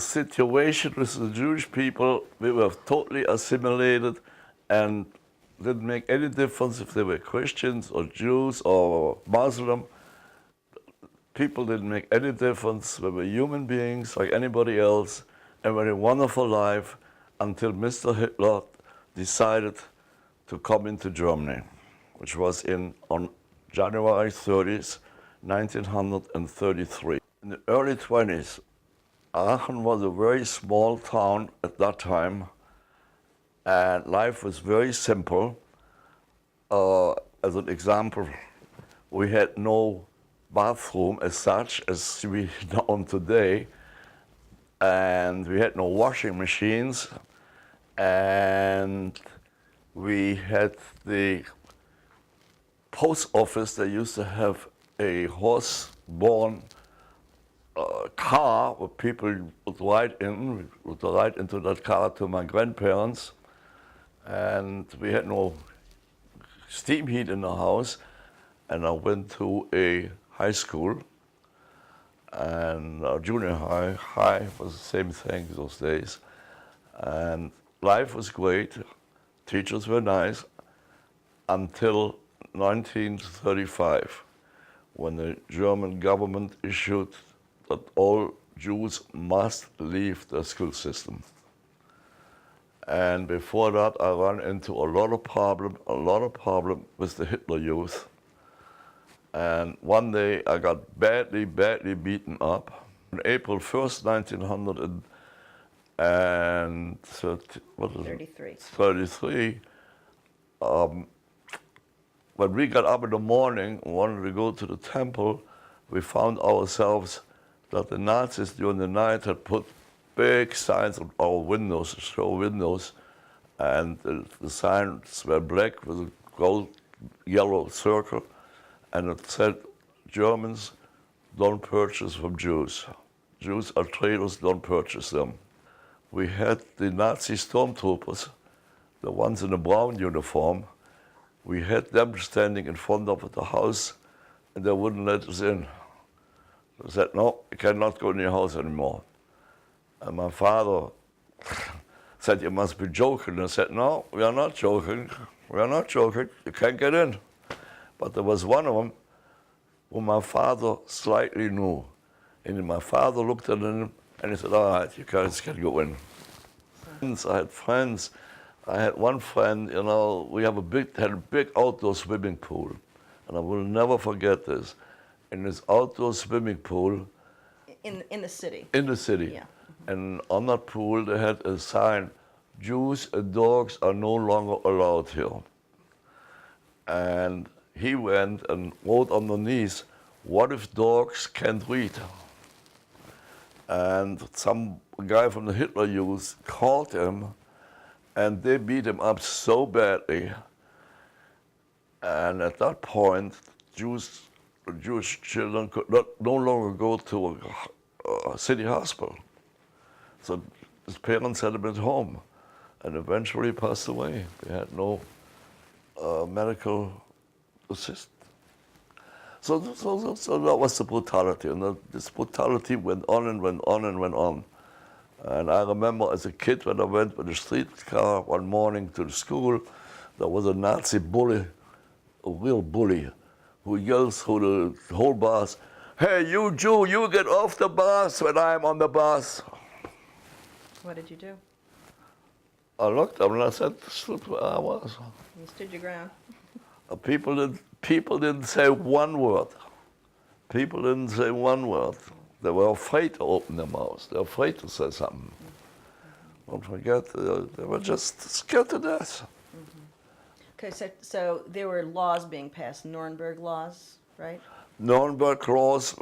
situation with the Jewish people, we were totally assimilated and didn't make any difference if they were Christians or Jews or Muslim. People didn't make any difference. We were human beings like anybody else, and we had a wonderful life until Mr. Hitler decided to come into Germany, which was on January 30th, 1933. In the early 20s, Aachen was a very small town at that time, and life was very simple. As an example, we had no bathroom as such as we know today, and we had no washing machines, and we had the post office. They used to have a horse-borne car where people would ride into that car to my grandparents, and we had no steam heat in the house. And I went to a high school, and junior high was the same thing those days. And life was great, teachers were nice, until 1935, when the German government issued that all Jews must leave the school system. And before that, I ran into a lot of problem with the Hitler Youth. And one day I got badly beaten up. On April 1st, 1933, when we got up in the morning and wanted to go to the temple, we found ourselves that the Nazis during the night had put big signs on our windows, show windows, and the signs were black with a gold yellow circle, and it said, Germans don't purchase from Jews. Jews are traitors, don't purchase them. We had the Nazi stormtroopers, the ones in the brown uniform. We had them standing in front of the house, and they wouldn't let us in. They said, no, you cannot go in your house anymore. And my father said, you must be joking. I said, no, we are not joking. We are not joking. You can't get in. But there was one of them who my father slightly knew. And my father looked at him and he said, all right, you guys can go in. I had friends. I had one friend, you know, we had a big outdoor swimming pool. And I will never forget this. In this outdoor swimming pool. In the city? In the city. Yeah. And on that pool they had a sign, Jews and dogs are no longer allowed here. And he went and wrote underneath, what if dogs can't read? And some guy from the Hitler Youth called him, and they beat him up so badly. And at that point, Jewish children could no longer go to a city hospital. So his parents had him at home, and eventually passed away. They had no medical assist. So that was the brutality, and this brutality went on and went on and went on. And I remember as a kid when I went with a streetcar one morning to the school, there was a Nazi bully, a real bully, who yells through the whole bus, hey, you Jew, you get off the bus when I'm on the bus. What did you do? I looked up and I said, stood where I was. You stood your ground. People didn't say one word. People didn't say one word. They were afraid to open their mouths. They were afraid to say something. Don't forget, they were just scared to death. Okay, so there were laws being passed, Nuremberg laws, right? Nuremberg laws,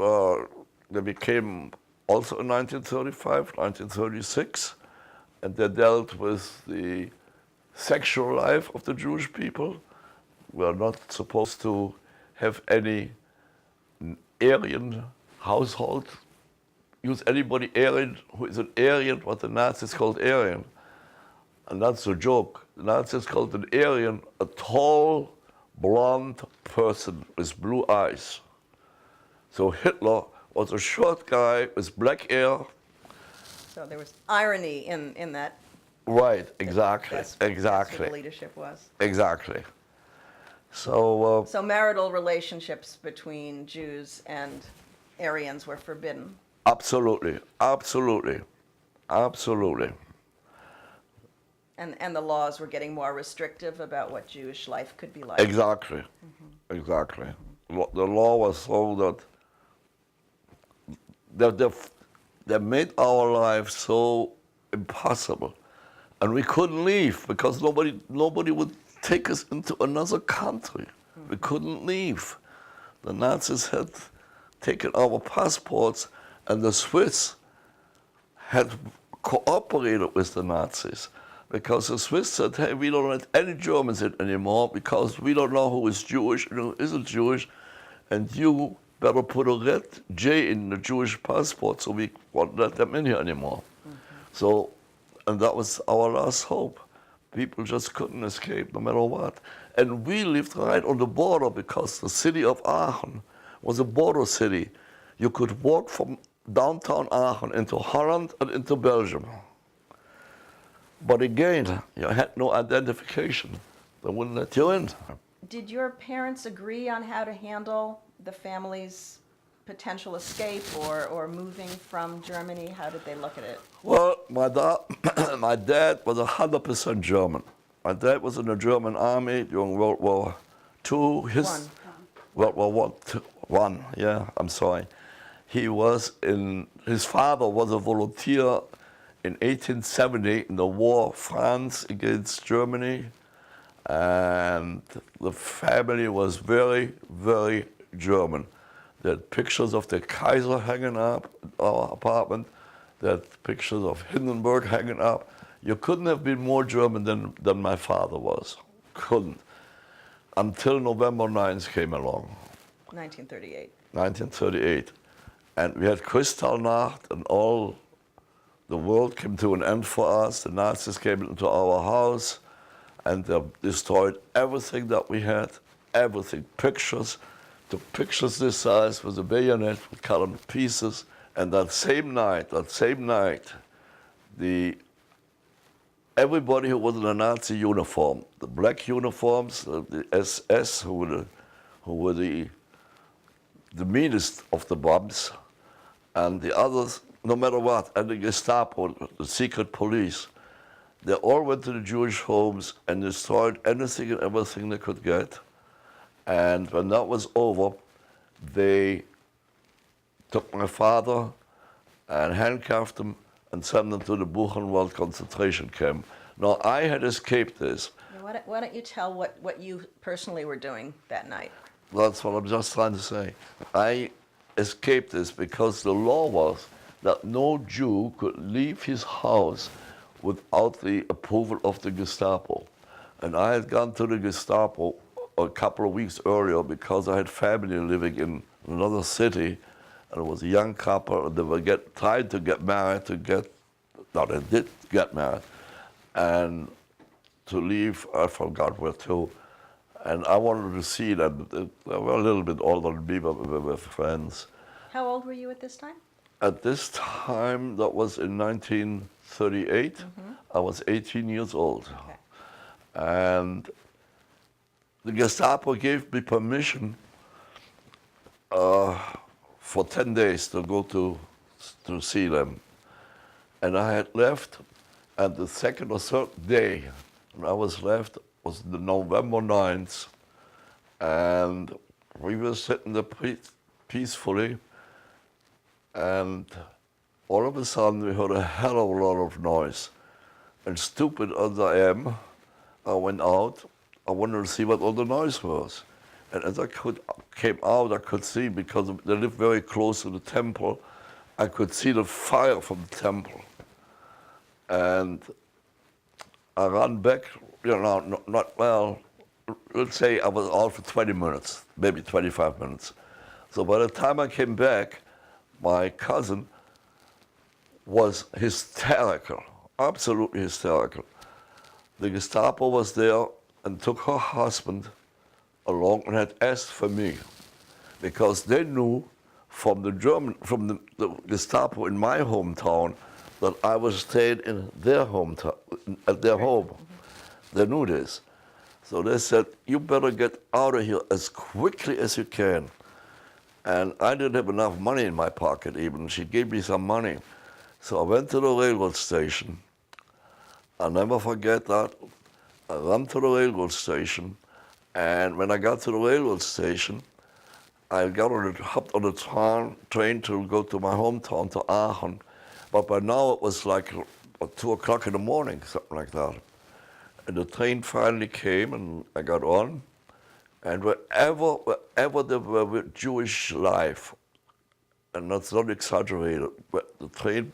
they became also in 1935, 1936, and they dealt with the sexual life of the Jewish people. We are not supposed to have any Aryan household. Use anybody Aryan who is an Aryan, what the Nazis called Aryan. And that's a joke. The Nazis called an Aryan a tall, blonde person with blue eyes. So Hitler was a short guy with black hair So there was irony in that. Right, exactly, That's who exactly, the leadership was. exactly. So, So marital relationships between Jews and Aryans were forbidden. absolutely, absolutely, absolutely. And the laws were getting more restrictive about what Jewish life could be like. Exactly, exactly. The law was so that made our life so impossible, and we couldn't leave because nobody would take us into another country. We couldn't leave. The Nazis had taken our passports, and the Swiss had cooperated with the Nazis because the Swiss said, hey, we don't let any Germans in anymore because we don't know who is Jewish and who isn't Jewish, and you better put a red J in the Jewish passport so we won't let them in here anymore. So, and that was our last hope. People just couldn't escape no matter what. And we lived right on the border because the city of Aachen was a border city. You could walk from downtown Aachen into Holland and into Belgium. But again, you had no identification. They wouldn't let you in. Did your parents agree on how to handle the family's potential escape or moving from Germany? How did they look at it? Well, my dad was 100% German. My dad was in the German army during World War II. World War One, yeah, I'm sorry. His father was a volunteer in 1870 in the war of France against Germany. And the family was very, very German. They had pictures of the Kaiser hanging up in our apartment. They had pictures of Hindenburg hanging up. You couldn't have been more German than my father was. Couldn't. Until November 9th came along. 1938. 1938. And we had Kristallnacht, and all the world came to an end for us. The Nazis came into our house, and they destroyed everything that we had, everything. Pictures, took pictures this size with a bayonet, we cut them to pieces. And that same night, everybody who was in a Nazi uniform, the black uniforms, the SS, who were the meanest of the bombs, and the others, no matter what, and the Gestapo, the secret police, they all went to the Jewish homes and destroyed anything and everything they could get. And when that was over, they took my father and handcuffed him and sent him to the Buchenwald concentration camp. Now, I had escaped this. Why don't you tell what you personally were doing that night? That's what I'm just trying to say. I escaped this because the law was that no Jew could leave his house without the approval of the Gestapo. And I had gone to the Gestapo a couple of weeks earlier because I had family living in another city, and it was a young couple, and they were trying to get married they did get married, and to leave, I forgot where to. And I wanted to see them. They were a little bit older than me, but we were friends. How old were you at this time? At this time, that was in 1938, I was 18 years old. Okay. And the Gestapo gave me permission for 10 days to go to see them. And I had left, and the second or third day when I was left was the November 9th, and we were sitting there peacefully, and all of a sudden we heard a hell of a lot of noise. And stupid as I am, I went out. I wanted to see what all the noise was. And as I came out, I could see, because they lived very close to the temple, I could see the fire from the temple. And I ran back, let's say I was out for 20 minutes, maybe 25 minutes. So by the time I came back, my cousin was hysterical, absolutely hysterical. The Gestapo was there and took her husband along and had asked for me, because they knew from the Gestapo in my hometown that I was staying in their hometown, at their home. They knew this. So they said, you better get out of here as quickly as you can. And I didn't have enough money in my pocket even. She gave me some money. So I went to the railroad station. I'll never forget that. I ran to the railroad station. And when I got to the railroad station, I hopped on the train to go to my hometown, to Aachen. But by now it was like 2 o'clock in the morning, something like that. And the train finally came, and I got on. And wherever there were with Jewish life, and that's not exaggerated, but the train,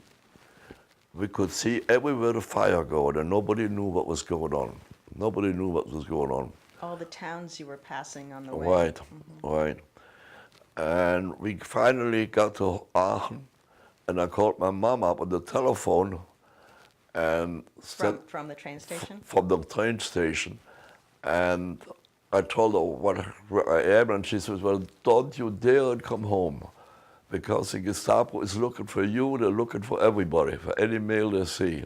we could see everywhere the fire going, and nobody knew what was going on. Nobody knew what was going on. All the towns you were passing on the way. Right, right. And we finally got to Aachen, and I called my mom up on the telephone, and From the train station? From the train station. And I told her where I am, and she says, well, don't you dare come home, because the Gestapo is looking for you, they're looking for everybody, for any male they see.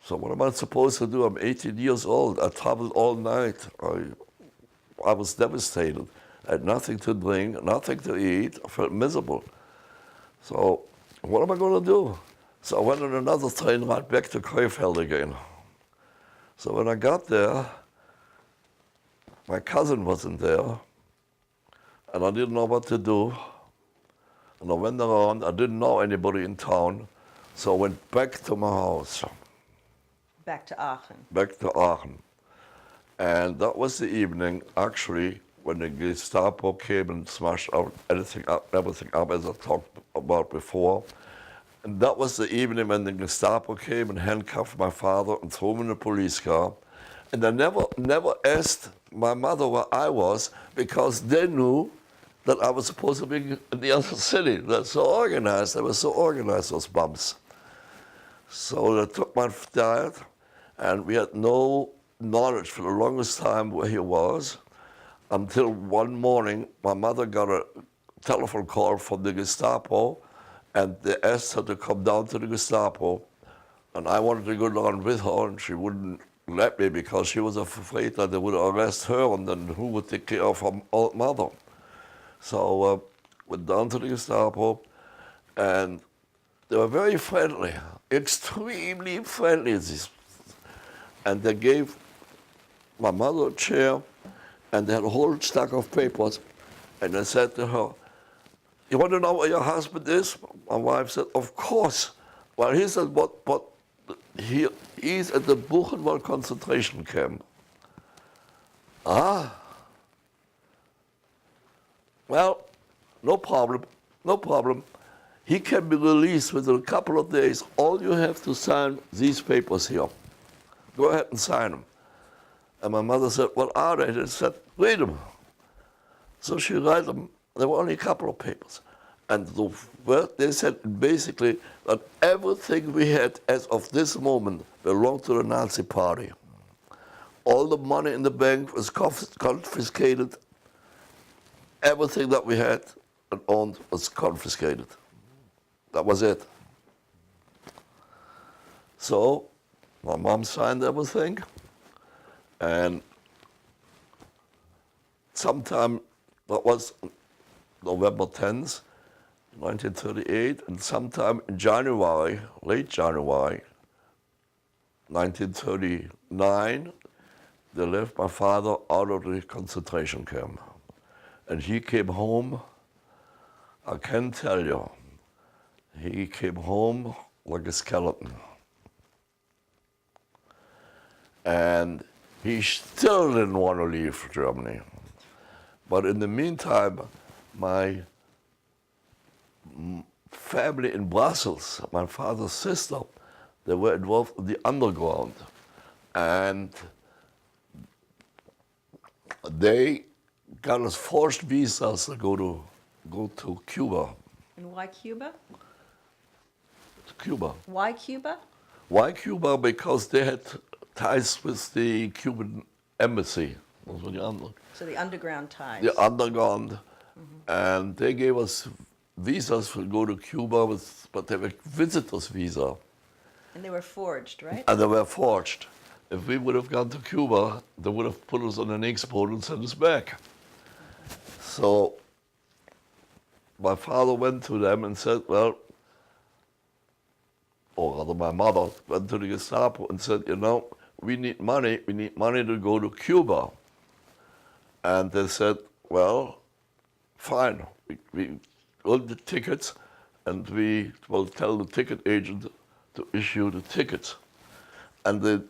So what am I supposed to do? I'm 18 years old. I traveled all night. I was devastated. I had nothing to drink, nothing to eat. I felt miserable. So what am I going to do? So I went on another train right back to Krefeld again. So when I got there, my cousin wasn't there, and I didn't know what to do. And I went around, I didn't know anybody in town, so I went back to my house. Back to Aachen. Back to Aachen. And that was the evening, actually, when the Gestapo came and smashed out everything up, as I talked about before. And that was the evening when the Gestapo came and handcuffed my father and threw him in a police car. And I never asked my mother where I was, because they knew that I was supposed to be in the other city. They're so organized. They were so organized, those bums. So they took my dad, and we had no knowledge for the longest time where he was, until one morning my mother got a telephone call from the Gestapo, and they asked her to come down to the Gestapo. And I wanted to go down with her, and she wouldn't let me, because she was afraid that they would arrest her, and then who would take care of her old mother? So went down to the Gestapo, and they were very friendly, extremely friendly. And they gave my mother a chair, and they had a whole stack of papers, and they said to her, you want to know where your husband is? My wife said, of course. Well, he said, but he's at the Buchenwald concentration camp. Ah. Well, no problem, no problem. He can be released within a couple of days. All you have to sign these papers here. Go ahead and sign them. And my mother said, what are they? They said, read them. So she read them. There were only a couple of papers. And they said basically that everything we had as of this moment belonged to the Nazi Party. All the money in the bank was confiscated. Everything that we had and owned was confiscated. That was it. So my mom signed everything, and sometime, that was November 10th, 1938, and sometime in January, late January, 1939, they left my father out of the concentration camp. And he came home, I can tell you, he came home like a skeleton. And he still didn't want to leave Germany. But in the meantime, my family in Brussels, my father's sister, they were involved in the underground. And they got us forced visas to go to Cuba. And why Cuba? Cuba. Why Cuba? Why Cuba? Because they had ties with the Cuban embassy. So the underground ties. The underground. And they gave us visas to go to Cuba, but they were visitors' visa, And they were forged, right? and they were forged. If we would have gone to Cuba, they would have put us on the next boat and sent us back. So my father went to them and said, well, or rather my mother went to the Gestapo and said, you know, we need money to go to Cuba. And they said, well, fine, we got the tickets and we will tell the ticket agent to issue the tickets. And the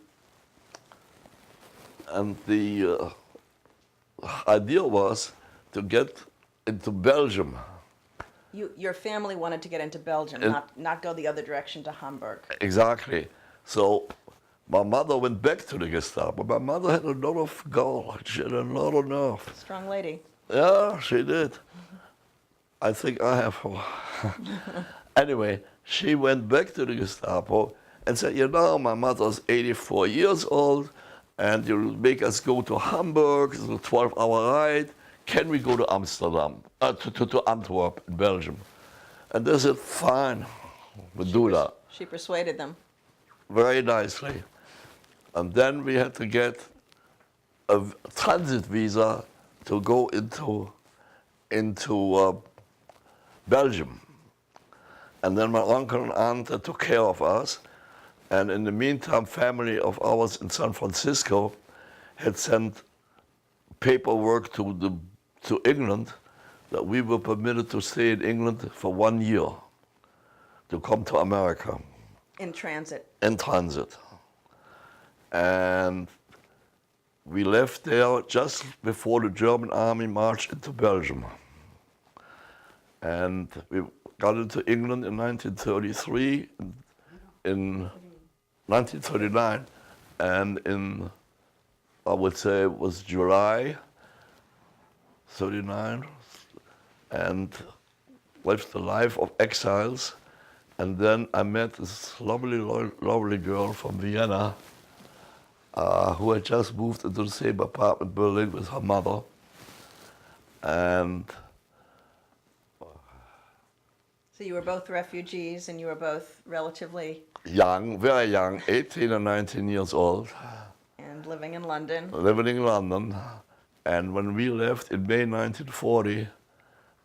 idea was to get into Belgium. Your family wanted to get into Belgium, not go the other direction to Hamburg. Exactly. So my mother went back to the Gestapo. My mother had a lot of gall. She had a lot of nerve. Strong lady. Yeah, she did. I think I have her. Anyway, she went back to the Gestapo and said, you know, my mother's 84 years old and you'll make us go to Hamburg, it's a 12-hour ride. Can we go to Amsterdam, to Antwerp in Belgium? And they said, fine, we'll do that. She persuaded them. Very nicely. And then we had to get a transit visa to go into Belgium. And then my uncle and aunt took care of us. And in the meantime, family of ours in San Francisco had sent paperwork to England that we were permitted to stay in England for 1 year to come to America. In transit. In transit. And we left there just before the German army marched into Belgium. And we got into England in 1933, in 1939, and in, I would say it was July 39, and lived the life of exiles. And then I met this lovely girl from Vienna who had just moved into the same apartment building with her mother. And so you were both refugees and you were both relatively young, very young, 18 or 19 years old. And living in London. Living in London. And when we left in May 1940,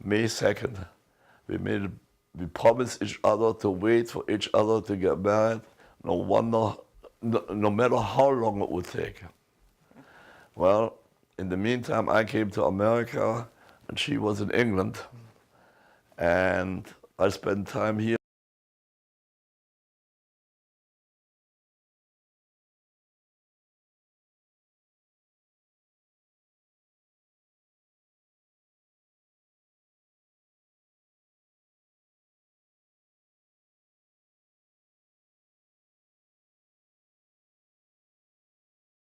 May 2nd, we promised each other to wait for each other to get married, no matter how long it would take. Well, in the meantime, I came to America, and she was in England, and I spent time here.